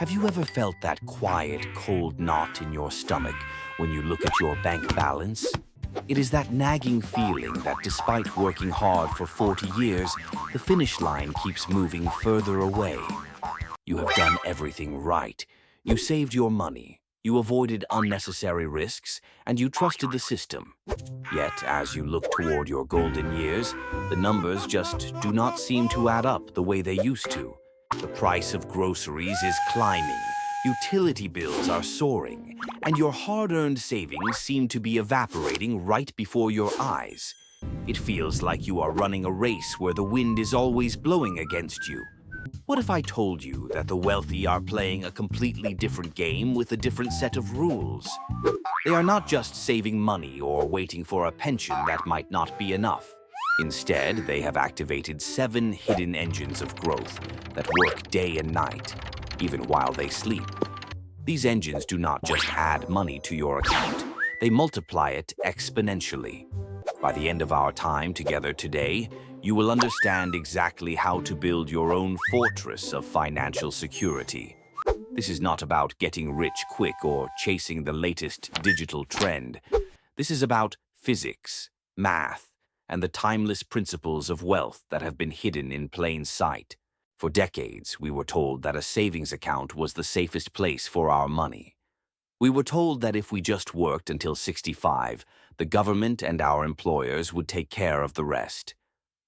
Have you ever felt that quiet, cold knot in your stomach when you look at your bank balance? It is that nagging feeling that despite working hard for 40 years, the finish line keeps moving further away. You have done everything right. You saved your money, you avoided unnecessary risks, and you trusted the system. Yet, as you look toward your golden years, the numbers just do not seem to add up the way they used to. The price of groceries is climbing, utility bills are soaring, and your hard-earned savings seem to be evaporating right before your eyes. It feels like you are running a race where the wind is always blowing against you. What if I told you that the wealthy are playing a completely different game with a different set of rules? They are not just saving money or waiting for a pension that might not be enough. Instead, they have activated 7 hidden engines of growth that work day and night, even while they sleep. These engines do not just add money to your account, they multiply it exponentially. By the end of our time together today, you will understand exactly how to build your own fortress of financial security. This is not about getting rich quick or chasing the latest digital trend. This is about physics, math, and the timeless principles of wealth that have been hidden in plain sight. For decades, we were told that a savings account was the safest place for our money. We were told that if we just worked until 65, the government and our employers would take care of the rest.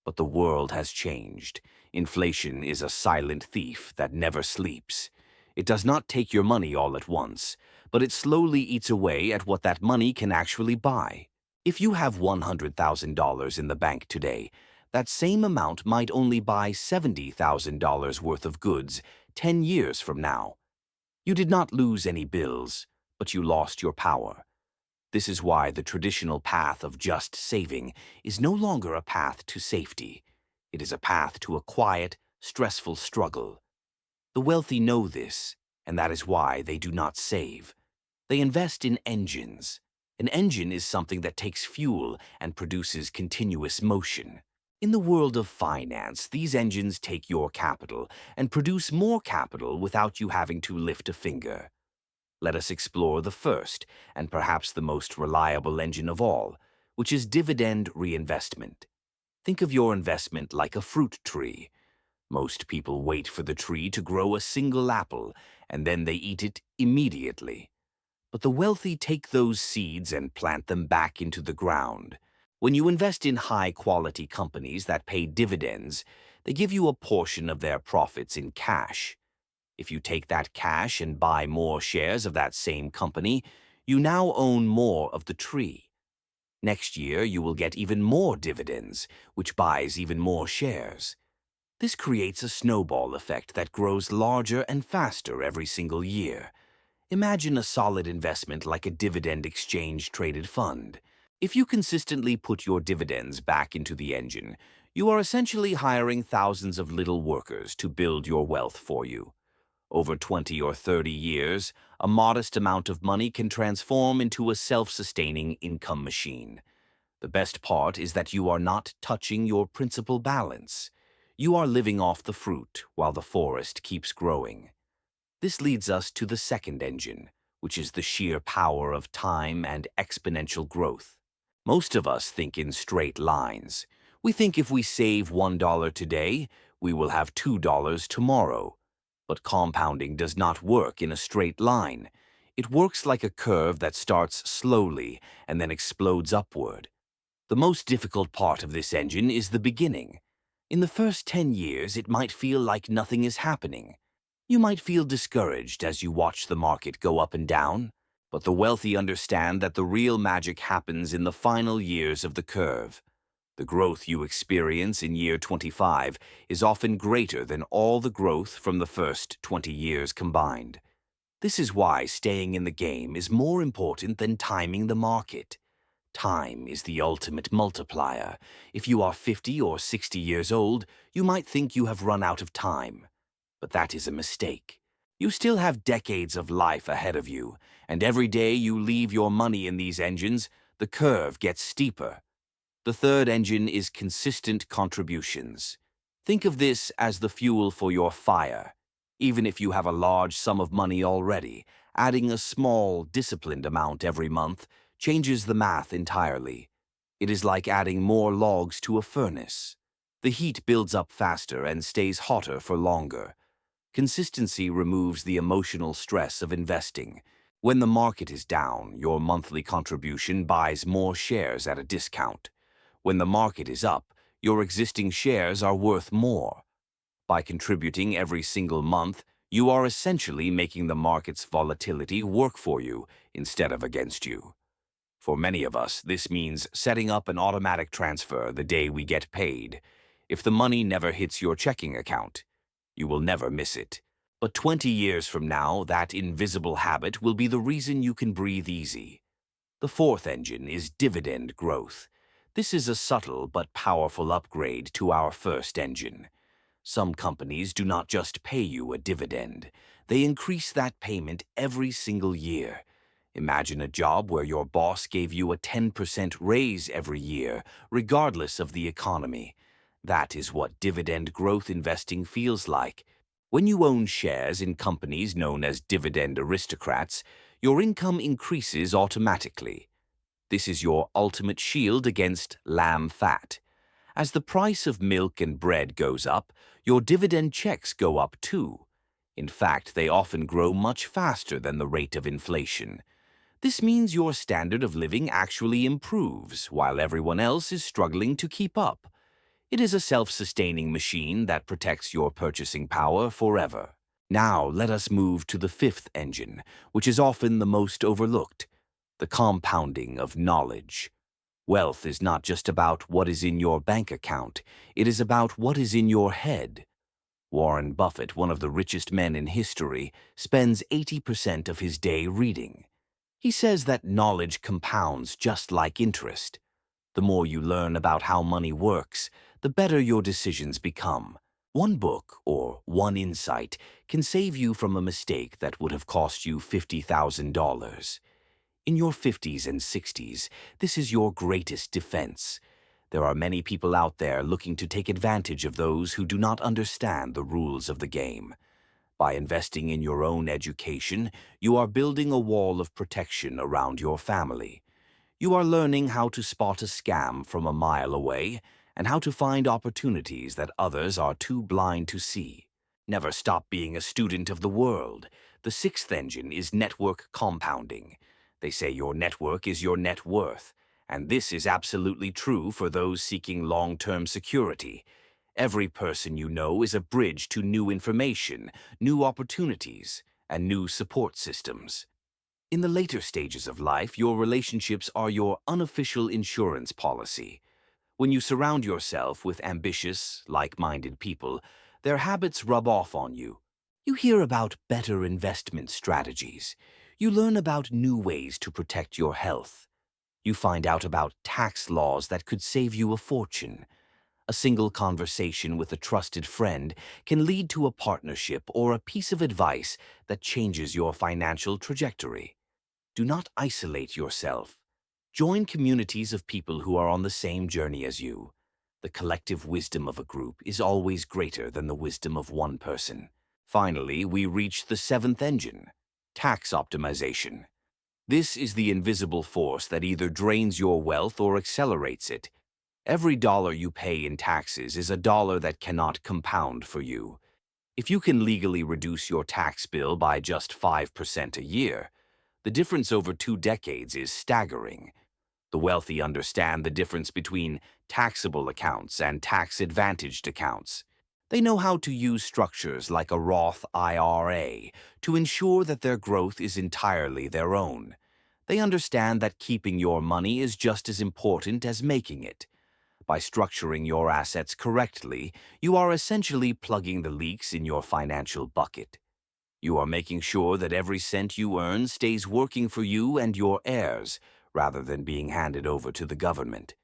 But the world has changed. Inflation is a silent thief that never sleeps. It does not take your money all at once, but it slowly eats away at what that money can actually buy. If you have $100,000 in the bank today, that same amount might only buy $70,000 worth of goods 10 years from now. You did not lose any bills, but you lost your power. This is why the traditional path of just saving is no longer a path to safety. It is a path to a quiet, stressful struggle. The wealthy know this, and that is why they do not save. They invest in engines. An engine is something that takes fuel and produces continuous motion. In the world of finance, these engines take your capital and produce more capital without you having to lift a finger. Let us explore the first, and perhaps the most reliable engine of all, which is dividend reinvestment. Think of your investment like a fruit tree. Most people wait for the tree to grow a single apple, and then they eat it immediately. But the wealthy take those seeds and plant them back into the ground. When you invest in high-quality companies that pay dividends, they give you a portion of their profits in cash. If you take that cash and buy more shares of that same company, you now own more of the tree. Next year, you will get even more dividends, which buys even more shares. This creates a snowball effect that grows larger and faster every single year. Imagine a solid investment like a dividend exchange-traded fund. If you consistently put your dividends back into the engine, you are essentially hiring thousands of little workers to build your wealth for you. Over 20 or 30 years, a modest amount of money can transform into a self-sustaining income machine. The best part is that you are not touching your principal balance. You are living off the fruit while the forest keeps growing. This leads us to the second engine, which is the sheer power of time and exponential growth. Most of us think in straight lines. We think if we save $1 today, we will have $2 tomorrow. But compounding does not work in a straight line. It works like a curve that starts slowly and then explodes upward. The most difficult part of this engine is the beginning. In the first 10 years, it might feel like nothing is happening. You might feel discouraged as you watch the market go up and down, but the wealthy understand that the real magic happens in the final years of the curve. The growth you experience in year 25 is often greater than all the growth from the first 20 years combined. This is why staying in the game is more important than timing the market. Time is the ultimate multiplier. If you are 50 or 60 years old, you might think you have run out of time. But that is a mistake. You still have decades of life ahead of you, and every day you leave your money in these engines, the curve gets steeper. The third engine is consistent contributions. Think of this as the fuel for your fire. Even if you have a large sum of money already, adding a small, disciplined amount every month changes the math entirely. It is like adding more logs to a furnace. The heat builds up faster and stays hotter for longer. Consistency removes the emotional stress of investing. When the market is down, your monthly contribution buys more shares at a discount. When the market is up, your existing shares are worth more. By contributing every single month, you are essentially making the market's volatility work for you instead of against you. For many of us, this means setting up an automatic transfer the day we get paid. If the money never hits your checking account, you will never miss it. But 20 years from now, that invisible habit will be the reason you can breathe easy. The fourth engine is dividend growth. This is a subtle but powerful upgrade to our first engine. Some companies do not just pay you a dividend. They increase that payment every single year. Imagine a job where your boss gave you a 10% raise every year, regardless of the economy. That is what dividend growth investing feels like. When you own shares in companies known as dividend aristocrats, your income increases automatically. This is your ultimate shield against lamb fat. As the price of milk and bread goes up, your dividend checks go up too. In fact, they often grow much faster than the rate of inflation. This means your standard of living actually improves while everyone else is struggling to keep up. It is a self-sustaining machine that protects your purchasing power forever. Now let us move to the fifth engine, which is often the most overlooked: the compounding of knowledge. Wealth is not just about what is in your bank account, it is about what is in your head. Warren Buffett, one of the richest men in history, spends 80% of his day reading. He says that knowledge compounds just like interest. The more you learn about how money works, the better your decisions become. One book or one insight can save you from a mistake that would have cost you $50,000. In your 50s and 60s, this is your greatest defense. There are many people out there looking to take advantage of those who do not understand the rules of the game. By investing in your own education, you are building a wall of protection around your family. You are learning how to spot a scam from a mile away and how to find opportunities that others are too blind to see. Never stop being a student of the world. The sixth engine is network compounding. They say your network is your net worth, and this is absolutely true for those seeking long-term security. Every person you know is a bridge to new information, new opportunities, and new support systems. In the later stages of life, your relationships are your unofficial insurance policy. When you surround yourself with ambitious, like-minded people, their habits rub off on you. You hear about better investment strategies. You learn about new ways to protect your health. You find out about tax laws that could save you a fortune. A single conversation with a trusted friend can lead to a partnership or a piece of advice that changes your financial trajectory. Do not isolate yourself. Join communities of people who are on the same journey as you. The collective wisdom of a group is always greater than the wisdom of one person. Finally, we reach the seventh engine: tax optimization. This is the invisible force that either drains your wealth or accelerates it. Every dollar you pay in taxes is a dollar that cannot compound for you. If you can legally reduce your tax bill by just 5% a year, the difference over 2 decades is staggering. The wealthy understand the difference between taxable accounts and tax-advantaged accounts. They know how to use structures like a Roth IRA to ensure that their growth is entirely their own. They understand that keeping your money is just as important as making it. By structuring your assets correctly, you are essentially plugging the leaks in your financial bucket. You are making sure that every cent you earn stays working for you and your heirs, rather than being handed over to the government.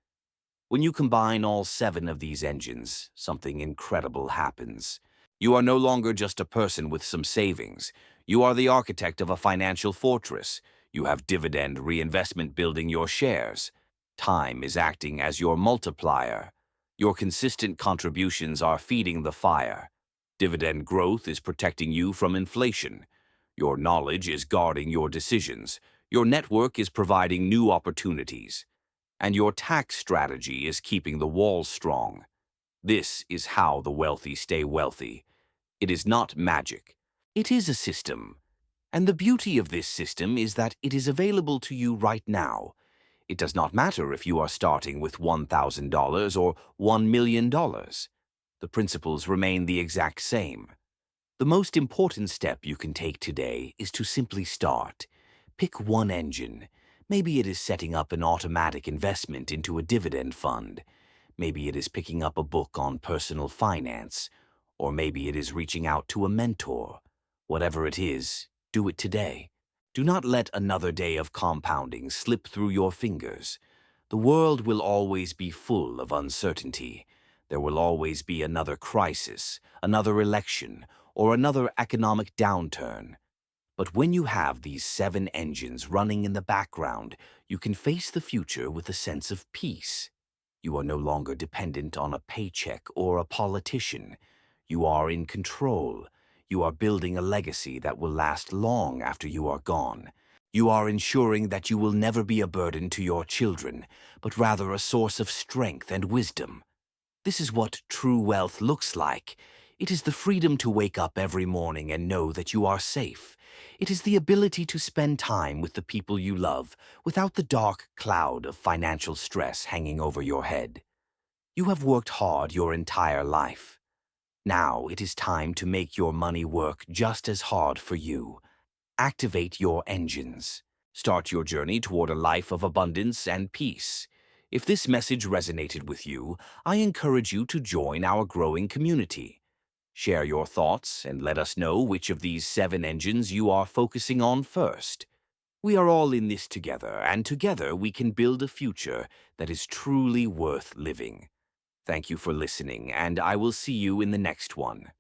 When you combine all 7 of these engines, something incredible happens. You are no longer just a person with some savings. You are the architect of a financial fortress. You have dividend reinvestment building your shares. Time is acting as your multiplier. Your consistent contributions are feeding the fire. Dividend growth is protecting you from inflation. Your knowledge is guarding your decisions. Your network is providing new opportunities. And your tax strategy is keeping the walls strong. This is how the wealthy stay wealthy. It is not magic. It is a system. And the beauty of this system is that it is available to you right now. It does not matter if you are starting with $1,000 or $1 million. The principles remain the exact same. The most important step you can take today is to simply start. Pick one engine. Maybe it is setting up an automatic investment into a dividend fund. Maybe it is picking up a book on personal finance. Or maybe it is reaching out to a mentor. Whatever it is, do it today. Do not let another day of compounding slip through your fingers. The world will always be full of uncertainty. There will always be another crisis, another election, or another economic downturn. But when you have these 7 engines running in the background, you can face the future with a sense of peace. You are no longer dependent on a paycheck or a politician. You are in control. You are building a legacy that will last long after you are gone. You are ensuring that you will never be a burden to your children, but rather a source of strength and wisdom. This is what true wealth looks like. It is the freedom to wake up every morning and know that you are safe. It is the ability to spend time with the people you love without the dark cloud of financial stress hanging over your head. You have worked hard your entire life. Now it is time to make your money work just as hard for you. Activate your engines. Start your journey toward a life of abundance and peace. If this message resonated with you, I encourage you to join our growing community. Share your thoughts and let us know which of these 7 engines you are focusing on first. We are all in this together, and together we can build a future that is truly worth living. Thank you for listening, and I will see you in the next one.